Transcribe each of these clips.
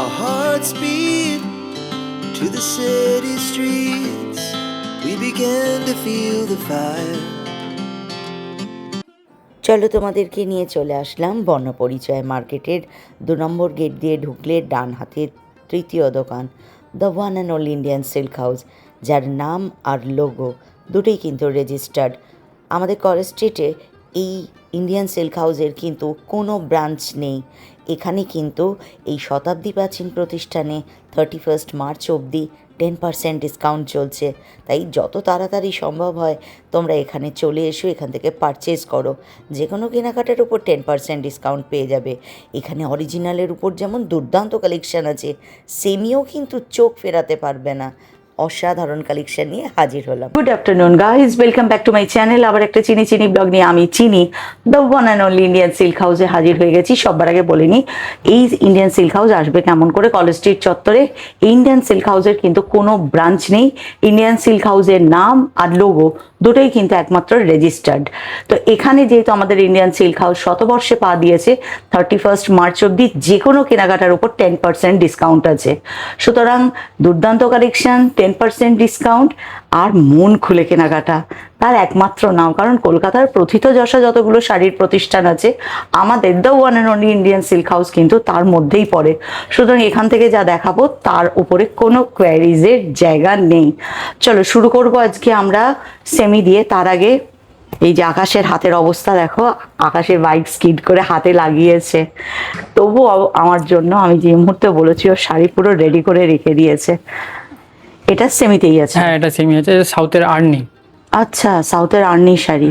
Our hearts beat to the city streets. We began to feel the fire. চলো তোমাদেরকে নিয়ে চলে আসলাম বর্ণপরিচয় মার্কেটের 2 নম্বর গেট দিয়ে ঢুকলে ডান হাতের তৃতীয় দোকান, the one and only Indian silk house, যার নাম আর লোগো দুটোই কিন্তু রেজিস্টার্ড। আমাদের কলেজ স্ট্রিটে এই ইন্ডিয়ান সিল্ক হাউসের কিন্তু কোনো ব্রাঞ্চ নেই। এখানে কিন্তু এই শতাব্দী প্রাচীন প্রতিষ্ঠানে 31 মার্চ অবধি 10% ডিসকাউন্ট চলছে। তাই যত তাড়াতাড়ি সম্ভব হয় তোমরা এখানে চলে এসো, এখান থেকে পারচেজ করো। যে কোনো কেনাকাটার উপর 10% ডিসকাউন্ট পেয়ে যাবে। এখানে অরিজিনালের উপর যেমন দুর্দান্ত কালেকশান আছে, সেমিও কিন্তু চোখ ফেরাতে পারবে না। অসাধারণ কালেকশন নিয়ে হাজির হলাম। Good afternoon guys, welcome back to my channel. আবার একটা চিনি ব্লগ নিয়ে আমি চিনি the one and only Indian silk হাউসে হাজির হয়ে গেছি। সবার আগে বলে নিই, এই ইন্ডিয়ান সিল্ক হাউস আসবে কেমন করে? কলেজ স্ট্রিট চত্বরে। ইন্ডিয়ান সিল্ক হাউসের কিন্তু কোনো ব্রাঞ্চ নেই। ইন্ডিয়ান সিল্ক হাউসের নাম আর লোগো দুটোই কিন্তু একমাত্র রেজিস্টার্ড। তো এখানে যেহেতু আমাদের ইন্ডিয়ান সিল্ক হাউস শতবর্ষে পা দিয়েছে, 31 মার্চ অবধি যে কোনো কেনাকাটার উপর 10% ডিসকাউন্ট আছে। সুতরাং দুর্দান্ত কালেকশন, 10% ডিসকাউন্ট আর মন খুলে কেনাকাটা তার একমাত্র নাম। কারণ কলকাতার প্রথিতযশা যতগুলো শাড়ির প্রতিষ্ঠান আছে, আমাদের the one and only Indian silk house কিন্তু তার মধ্যেই পড়ে। সুতরাং এখান থেকে যা দেখাবো তার উপরে কোনো কোয়ারিজের জায়গা নেই। চলো শুরু করবো আজকে আমরা সেমি দিয়ে। তার আগে এই যে আকাশের হাতের অবস্থা দেখো, আকাশে বাইক স্কিড করে হাতে লাগিয়েছে। তবু আমার জন্য, আমি যে মুহূর্তে বলেছি, ও শাড়ি পুরো রেডি করে রেখে দিয়েছে। এটা সেমিতেই আছে? হ্যাঁ, এটা সেমি আছে, সাউথের আর্নি। আচ্ছা, সাউথের আর্নি শাড়ি।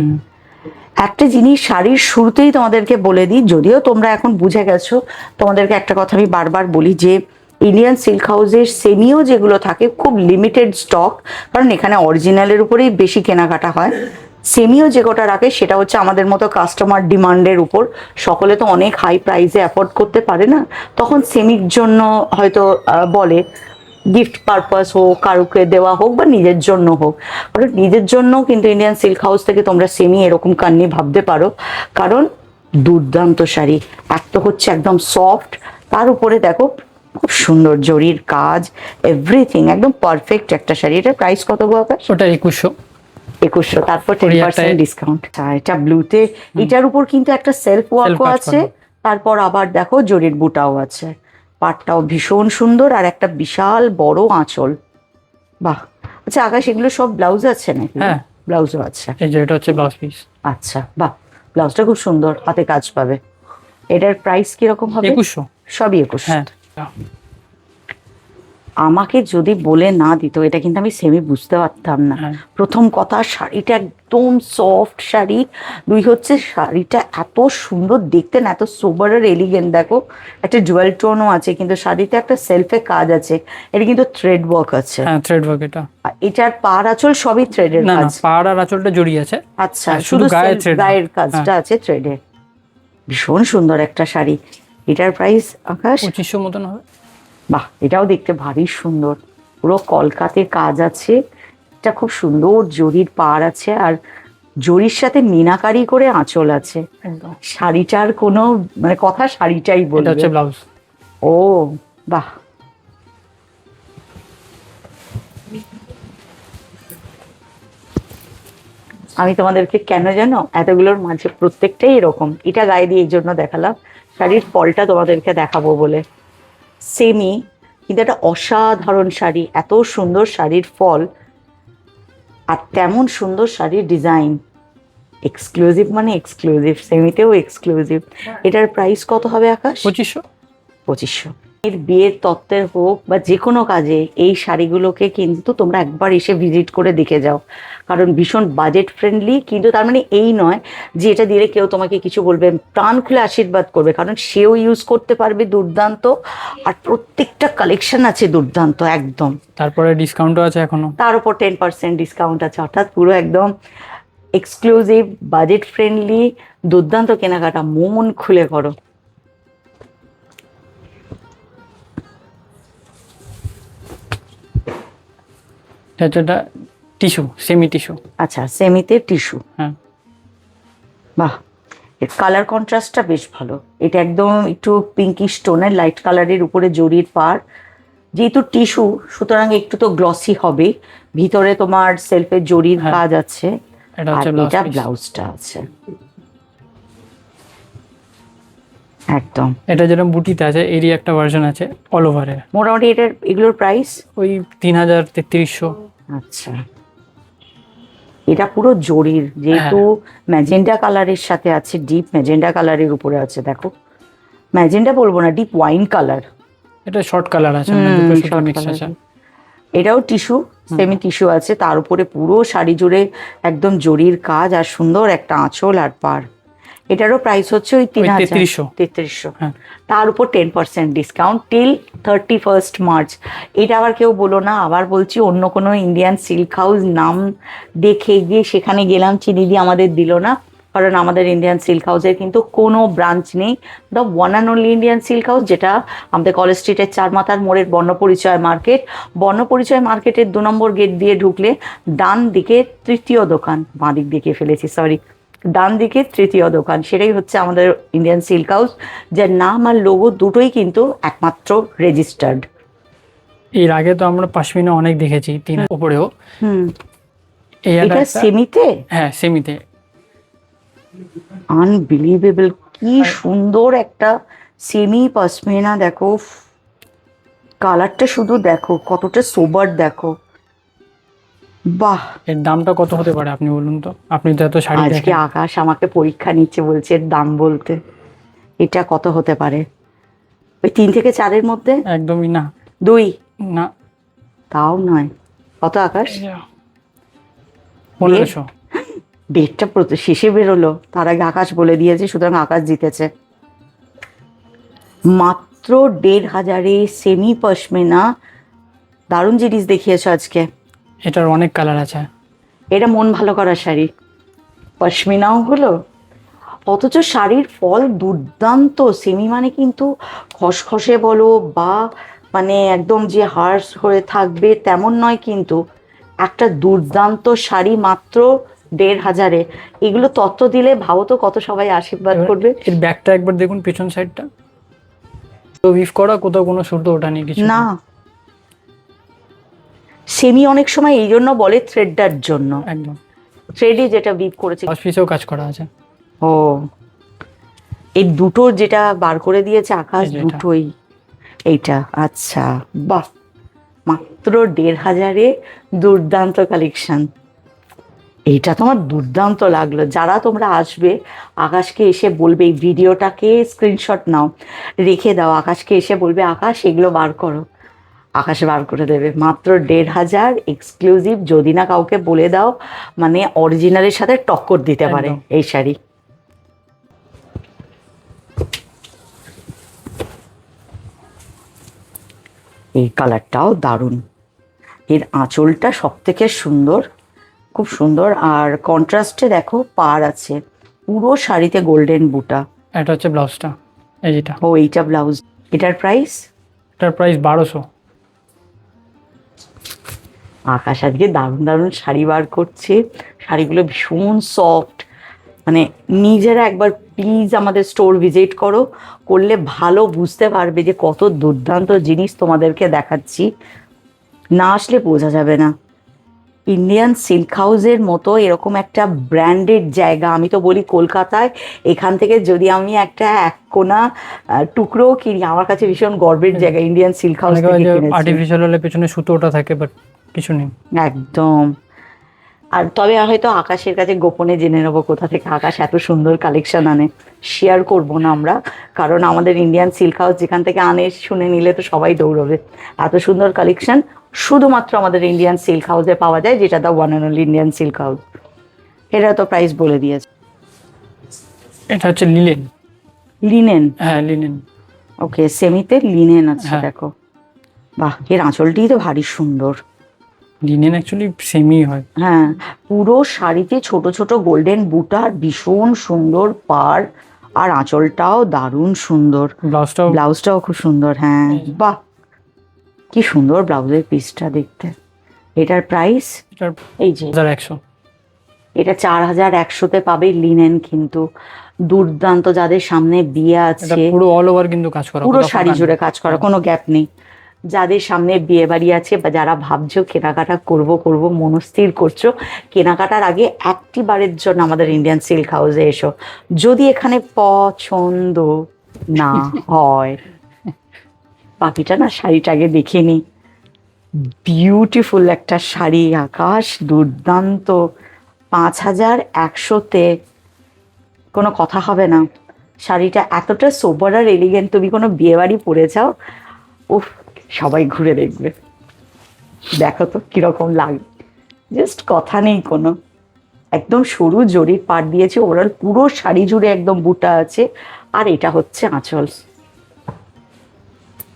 একটা জিনিস শাড়ির শুরুতেই তোমাদেরকে বলে দিই, যদিও তোমরা এখন বুঝে গেছো, তোমাদেরকে একটা কথা আমি বারবার বলি যে ইন্ডিয়ান সিল্ক হাউসের সেমিও যেগুলো থাকে খুব লিমিটেড স্টক, কারণ এখানে অরিজিনালের উপরেই বেশি কেনাকাটা হয়। সেমিও যে কটা রাখে সেটা হচ্ছে আমাদের মতো কাস্টমার ডিমান্ডের উপর। সকলে তো অনেক হাই প্রাইসে অ্যাফোর্ড করতে পারে না, তখন সেমির জন্য হয়তো বলে গিফট পারপাস হোক, কারুকে দেওয়া হোক বা নিজের জন্য হোক। কারণ নিজের জন্য কিন্তু ইন্ডিয়ান সিল্ক হাউস থেকে তোমরা সেমি এরকম কান্নি ভাবতে পারো, কারণ দুর্দান্ত শাড়ি। একটা হচ্ছে একদম সফট, তার উপরে দেখো খুব সুন্দর জরির কাজ, এভরিথিং একদম পারফেক্ট একটা শাড়ি। এটার প্রাইস কত গো আকাশ? ওটা 2100। তারপর 10% ডিসকাউন্ট। এটা ব্লুতে, এটার উপর কিন্তু একটা সেলফ ওয়ার্কও আছে। তারপর আবার দেখো জরির বুটাও আছে, পাটটাও ভীষণ সুন্দর, আর একটা বিশাল বড় আঁচল। বাহ। আচ্ছা আকাশ, এগুলো সব ব্লাউজ আছে নাকি? হ্যাঁ, ব্লাউজও আছে। এই যে এটা হচ্ছে ব্লাউজ পিস। আচ্ছা, বাহ, ব্লাউজটা খুব সুন্দর, হাতে কাজ পাবে। এটার প্রাইস কিরকম হবে? 2100। সবই 2100। হ্যাঁ, আমাকে যদি বলে না দিত, এটা কিন্তু আমি সেমি বুঝতে পারতাম না। প্রথম কথা, শাড়িটা একদম সফট শাড়ি। দুই হচ্ছে শাড়িটা এত সুন্দর দেখতে না, এত সোবার আর এলিগেন্ট। দেখো একটা জুয়েল টোনও আছে, কিন্তু শাড়িতে একটা সেলফে কাজ আছে। এটা কিন্তু থ্রেড ওয়ার্ক আছে। হ্যাঁ, থ্রেড ওয়ার্ক। এটা এটার পাড় আঁচল সবই থ্রেডের না, কাজ। পাড় আর আঁচলটা জড়ি আছে। আচ্ছা, শুধু গায়ের কাজটা আছে থ্রেডের। ভীষণ সুন্দর একটা শাড়ি। এটার প্রাইস আকাশ? 2500 মতন হবে। বাহ, এটাও দেখতে ভারী সুন্দর, পুরো কলকাতার কাজ আছে। এটা খুব সুন্দর জরির পাড় আছে, আর জরির সাথে মিনাকারি করে আঁচল আছে। শাড়িটার কোনো মানে কথা, শাড়িটাই বলবে। এটা হচ্ছে ব্লাউজ। ও বাহ, আমি তোমাদেরকে কেন জানো এতগুলোর মাঝে প্রত্যেকটাই এরকম, এটা গায়ে দিয়ে এই জন্য দেখালাম, শাড়ির ফলটা তোমাদেরকে দেখাবো বলে। সেমি কিন্তু একটা অসাধারণ শাড়ি, এত সুন্দর শাড়ির ফল আর তেমন সুন্দর শাড়ির ডিজাইন। এক্সক্লুসিভ মানে এক্সক্লুসিভ, সেমিতেও এক্সক্লুসিভ। এটার প্রাইস কত হবে আকাশ? 2500। এর বিয়ের তত্ত্বের হোক বা যে কোনো কাজে এই শাড়িগুলোকে কিন্তু তোমরা একবার এসে ভিজিট করে দেখে যাও, কারণ ভীষণ বাজেট ফ্রেন্ডলি। কিন্তু তার মানে এই নয় যে এটা দিলে কেউ তোমাকে কিছু বলবে, প্রাণ খুলে আশীর্বাদ করবে, কারণ সেও ইউজ করতে পারবে দুর্দান্ত, আর প্রত্যেকটা কালেকশন আছে দুর্দান্ত একদম। তারপরে ডিসকাউন্টও আছে এখনো, তার উপর 10% ডিসকাউন্ট আছে, অর্থাৎ পুরো একদম এক্সক্লুসিভ, বাজেট ফ্রেন্ডলি, দুর্দান্ত কেনাকাটা, মন খুলে করো। এটা টিস্যু, সেমি টিস্যু। আচ্ছা, সেমিতে টিস্যু। হ্যাঁ, বাহ, এর কালার কন্ট্রাস্টটা বেশ ভালো। এটা একদম একটু পিঙ্কিশ টোনের লাইট কালারের উপরে জরির পাড়, যেহেতু টিস্যু সুতরাং একটু তো গ্লসি হবে। ভিতরে তোমার সেলফের জরির হ্যাঁ। কাজ আছে, এটা আর হচ্ছে ব্লাউজ এটা পিস। ব্লাউজটা আছে একদম। এটা যেরকম বুটিতে আছে এরই একটা ভার্সন আছে অল ওভারের, মোটামুটি এগুলোর প্রাইস ওই 3000-3300। আচ্ছা। এটা পুরো জরির, যেহেতু ম্যাজেন্ডা কালারের সাথে আছে, ডিপ ম্যাজেন্ডা কালারের উপরে আছে, দেখো ম্যাজেন্ডা বলবো না, ডিপ ওয়াইন কালার। এটা শর্ট কালার আছে, মানে দুটো সুতো মিক্স আছে। এটাও টিস্যু, সেমি টিস্যু আছে, তার উপরে পুরো শাড়ি জুড়ে একদম জরির কাজ, আর সুন্দর একটা আঁচল আর পাড়। এটারও প্রাইস হচ্ছে ওই 3300। হ্যাঁ। তার উপর 10% ডিসকাউন্ট টিল 31 মার্চ। এটা আবার কেউ বলো না, আবার বলছি অন্য কোনো ইন্ডিয়ান সিল্ক হাউস নাম দেখে গিয়ে সেখানে গেলাম, চিনি দিয়ে আমাদের দিল না, কারণ আমাদের ইন্ডিয়ান সিল্ক হাউসের কিন্তু কোনো ব্রাঞ্চ নেই। The one and only Indian silk house, যেটা আমাদের কলেজ স্ট্রিটের চারমাথার মোড়ের বর্ণপরিচয় মার্কেট। বর্ণপরিচয় মার্কেটের 2 নম্বর গেট দিয়ে ঢুকলে ডান দিকে তৃতীয় দোকান, বাঁ দিক দিয়ে ফেলেছি সরি, ডান দিকে তৃতীয় দোকান, সেটাই হচ্ছে আমাদের ইন্ডিয়ান সিল্ক হাউস, যার নাম আর লোগো দুটোই কিন্তু একমাত্র রেজিস্টার্ড। এর আগে তো আমরা পশমিনা অনেক দেখেছি, 3 উপরেও। এই এটা একটা সেমিতে, হ্যাঁ সেমিতে। আনবিলিভেবল, কি সুন্দর একটা সেমি পশমিনা। দেখো কালারটা শুধু দেখো, কতটা সোবার দেখো, বাহ। এর দামটা কত হতে পারে আপনি বলুন তো, আপনি তো এত শাড়ি আজকে দেখেন। আকাশ আমাকে পরীক্ষা নিচ্ছে, বলছে এর দাম বলতে। এটা কত হতে পারে? ওই 3 থেকে 4-এর মধ্যে? একদমই না। 2? না, তাও নয়। কত আকাশ? 1500। ডেটটা শেষে বেরোলো, তার আগে আকাশ বলে দিয়েছে, সুতরাং আকাশ জিতেছে। মাত্র 1500-এ সেমি পশমিনা, দারুণ জিনিস দেখিয়েছো আজকে। এটার অনেক কালার আছে। এটা মন ভালো করার শাড়ি, পশমিনাও হলো, অথচ শাড়ির ফল দুর্দান্ত। সেমি মানে কিন্তু খসখসে বলো বা মানে একদম যে হার্শ হয়ে থাকবে তেমন নয়, কিন্তু একটা দুর্দান্ত শাড়ি মাত্র 1500-এ। এগুলো তত্ত্ব দিলে ভাবো তো কত সবাই আশীর্বাদ করবে। এর ব্যাকটা একবার দেখুন, পিছন সাইডটা তো উইভ করা, কোথাও কোনো সুতো ওঠানি কিছু না, সেমি অনেক সময় এই জন্য বলে থ্রেডটার জন্য, একদম। থ্রেডই যেটা বিপ করেছে। ব্লাউজ পিসেও কাজ করা আছে। ও, এই দুটো যেটা বার করে দিয়েছে আকাশ, এই যে এটা। দুটোই এইটা, আচ্ছা বাহ, মাত্র 1500-এ দুর্দান্ত কালেকশন। এইটা তোমার দুর্দান্ত লাগলো। যারা তোমরা আসবে, আকাশকে এসে বলবে, এই ভিডিওটাকে স্ক্রিনশট নাও, রেখে দাও, আকাশকে এসে বলবে আকাশ এগুলো বার করো, আকাশ বার করে দেবে। মাত্র 1500 এক্সক্লুসিভ, যদি না কাউকে বলে দাও, মানে অরিজিনালের সাথে টক্কর দিতে পারে একদম। এই শাড়ি। এই কালারটাও দারুণ, এর আঁচলটা সব থেকে সুন্দর, খুব সুন্দর। আর কন্ট্রাস্টে দেখো পাড় আছে, পুরো শাড়িতে গোল্ডেন বুটা। এটা হচ্ছে ব্লাউজটা, এই যেটা। ও, এইটা ব্লাউজ। এটার প্রাইস? এটার প্রাইস 1200। আকাশ আজকে দারুণ দারুণ শাড়ি বার করছে, শাড়িগুলো ভীষণ সফট। মানে নিজেরা একবার প্লিজ আমাদের স্টোর ভিজিট করো, করলে ভালো বুঝতে পারবে যে কত দুর্দান্ত জিনিস তোমাদেরকে দেখাচ্ছি। না আসলে বোঝা যাবে না। ইন্ডিয়ান সিল্ক হাউসের মতো এরকম একটা ব্র্যান্ডেড জায়গা, আমি তো বলি কলকাতায়, এখান থেকে যদি আমি একটা 1 কোনা টুকরো কিনি, আমার কাছে ভীষণ গর্বের জায়গা ইন্ডিয়ান সিল্ক হাউস থেকে কিনেছি। আর্টিফিশিয়াল হলে পেছনে সুতো ওটা থাকে, বাট কিছু নেই একদম। আর তবে হয়তো আকাশের কাছে গোপনে জেনে নেবো কোথা থেকে আকাশ এত সুন্দর কালেকশন আনে। শেয়ার করবো না আমরা, কারণ আমাদের ইন্ডিয়ান সিল্ক হাউস যেখান থেকে আনে, শুনে নিলে তো সবাই দৌড়বে। এত সুন্দর কালেকশন শুধুমাত্র আমাদের ইন্ডিয়ান সিল্ক হাউসে পাওয়া যায়, যেটা the one and only Indian silk house. এটা তো প্রাইস বলে দিয়েছে। এটা হচ্ছে লিনেন। লিনেন? হ্যাঁ লিনেন। ওকে, সেমিতে লিনেন আছে, হ্যাঁ। দেখো বাহ, এর আঁচলটিই তো ভারী সুন্দর। লিনেন অ্যাকচুয়ালি সেমি হয়। হ্যাঁ, পুরো শাড়িতে ছোট ছোট গোল্ডেন বুটার, ভীষণ সুন্দর পাড়, আর আঁচলটাও দারুণ সুন্দর, ব্লাউজটাও ব্লাউজটাও খুব সুন্দর। হ্যাঁ বাহ, কি সুন্দর ব্লাউজের পিসটা দেখতে। এটার প্রাইস? এটার এই যে 1100। এটা 4100-তে পাবে, লিনেন কিন্তু দুর্দান্ত, যাদের সামনে বিয়ে এটা আছে, পুরো অল ওভার কিন্তু কাজ করা, পুরো কোথাও শাড়ি ফাঁকা জুড়ে নেই। কাজ করা, কোনো গ্যাপ নেই। যাদের সামনে বিয়ে বাড়ি আছে বা যারা ভাবছো কেনাকাটা করব মনস্থির করছো, কেনাকাটার আগে একটি বারের জন্য আমাদের ইন্ডিয়ান সিল্ক হাউসে এসো। যদি এখানে পছন্দ না হয়, বাকিটা না শাড়িটা আগে দেখে নি। বিউটিফুল একটা শাড়ি, আকাশ, দুর্দান্ত, 5100-তে কোনো কথা হবে না। শাড়িটা এতটা সোবার আর এলিগেন্ট, তুমি কোনো বিয়ে বাড়ি পরে যাও, উফ, সবাই ঘুরে দেখবে, দেখো তো কিরকম লাগে, জাস্ট কথা নেই কোনো। একদম সরু জরির পাট দিয়েছে, ওরাল পুরো শাড়ি জুড়ে একদম বুটা আছে, আর এটা হচ্ছে আঁচল।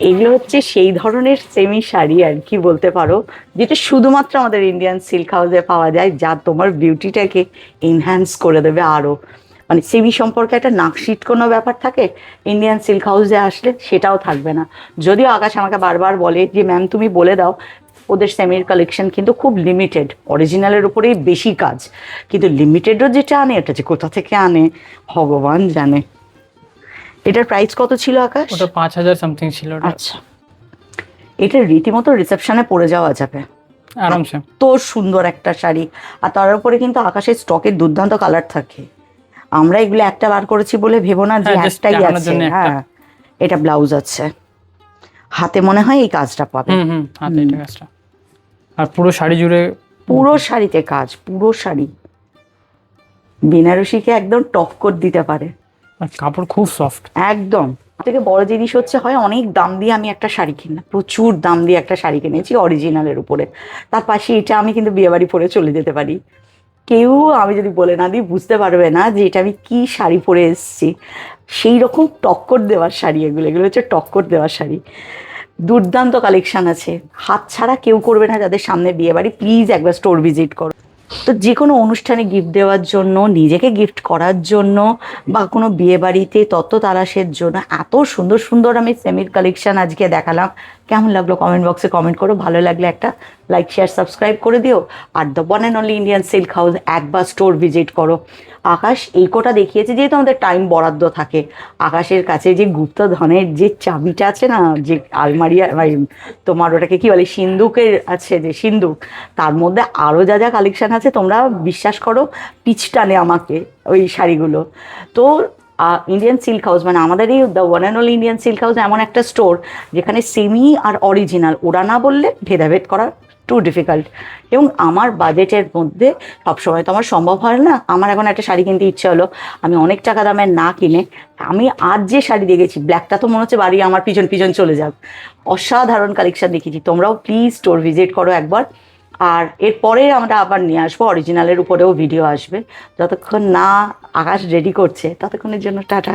এগুলো হচ্ছে সেই ধরনের সেমি শাড়ি আর কি বলতে পারো, যেটা শুধুমাত্র আমাদের ইন্ডিয়ান সিল্ক হাউসে পাওয়া যায়, যা তোমার বিউটিটাকে এনহ্যান্স করে দেবে আরো। মানে সেমি সম্পর্কে একটা নাকশিট কোনো ব্যাপার থাকে, ইন্ডিয়ান সিল্ক হাউসে আসলে সেটাও থাকবে না। যদিও আকাশ আমাকে বারবার বলে যে ম্যাম তুমি বলে দাও, ওদের সেমির কালেকশন কিন্তু খুব লিমিটেড, অরিজিনালের উপরেই বেশি কাজ, কিন্তু লিমিটেডও যেটা আনে, এটা যে কোথা থেকে আনে ভগবান জানে। এটার প্রাইস কত ছিল আকাশ? ওটা 5000 সামথিং ছিল ওটা। আচ্ছা, এটা রীতিমতো রিসেপশনে পরে যাওয়া যাবে, আরামসে। তো সুন্দর একটা শাড়ি। আর তার উপরে কিন্তু আকাশের স্টকের দুর্দান্ত কালার থাকে, আমরা এগুলো একটা বার করেছি বলে ভেবো না যে হ্যাঁ, just একটাই দেখানোর আছে। জন্য একটা। হ্যাঁ, এটা ব্লাউজ আছে, হাতে মনে হয় এই কাজটা পাবে। হাতে এটা কাজটা, আর পুরো শাড়ি জুড়ে পুরো শাড়িতে কাজ, পুরো শাড়ি বেনারসিকে একদম টক্কর দিতে পারে, আর কাপড় খুব সফট। একদম। থেকে বড় জিনিস হচ্ছে, হয় অনেক দাম দিয়ে আমি একটা শাড়ি কিনলাম, প্রচুর দাম দিয়ে একটা শাড়ি কিনেছি অরিজিনালের উপরে, তার পাশে এটা আমি কিন্তু বিয়েবাড়ি পরে চলে যেতে পারি, কেউ আমি যদি বলে না দিই বুঝতে পারবে না যে এটা আমি কি শাড়ি পরে এসেছি। সেই রকম টক্কর দেওয়ার শাড়ি এগুলো, এগুলো হচ্ছে টক্কর দেওয়ার শাড়ি। দুর্দান্ত কালেকশন আছে, হাত ছাড়া কেউ করবে না যাদের সামনে বিয়ে বাড়ি, প্লিজ একবার স্টোর ভিজিট করো। তো যে কোনো অনুষ্ঠানে গিফট দেওয়ার জন্য, নিজেকে গিফট করার জন্য, বা কোনো বিয়ে বাড়িতে তত্ত্ব তালাশের জন্য এত সুন্দর সুন্দর আমি সেমির কালেকশন আজকে দেখালাম। কেমন লাগলো কমেন্ট বক্সে কমেন্ট করো, ভালো লাগলে একটা লাইক শেয়ার সাবস্ক্রাইব করে দিও। Are the one and only Indian silk house একবার স্টোর ভিজিট করো। আকাশ এই কোটা দেখিয়েছে যেহেতু আমাদের টাইম বরাদ্দ থাকে, আকাশের কাছে যে গুপ্তধনের যে চাবিটা আছে না, যে আলমারি, তোমার ওটাকে কি বলে, সিন্ধুকের আছে যে সিন্ধুক, তার মধ্যে আরও যা যা কালেকশন আছে তোমরা বিশ্বাস করো পিচ টানে আমাকে ওই শাড়িগুলো। তো ইন্ডিয়ান সিল্ক হাউস মানে আমাদের এই the one and only Indian silk house এমন একটা স্টোর যেখানে সেমি আর অরিজিনাল ওরা না বললে ভেদাভেদ করা টু ডিফিকাল্ট। এবং আমার বাজেটের মধ্যে সবসময় তো আমার সম্ভব হয় না, আমার এখন একটা শাড়ি কিনতে ইচ্ছে হলো, আমি অনেক টাকা দামের না কিনে আমি আজ যে শাড়ি দেখেছি, ব্ল্যাকটা তো মনে হচ্ছে বাড়ি আমার পিছন পিছন চলে যাক, অসাধারণ কালেকশন দেখেছি। তোমরাও প্লিজ স্টোর ভিজিট করো একবার। আর এরপরে আমরা আবার নিয়ে আসবো, অরিজিনালের উপরেও ভিডিও আসবে, যতক্ষণ না আকাশ রেডি করছে ততক্ষণের জন্য টাটা।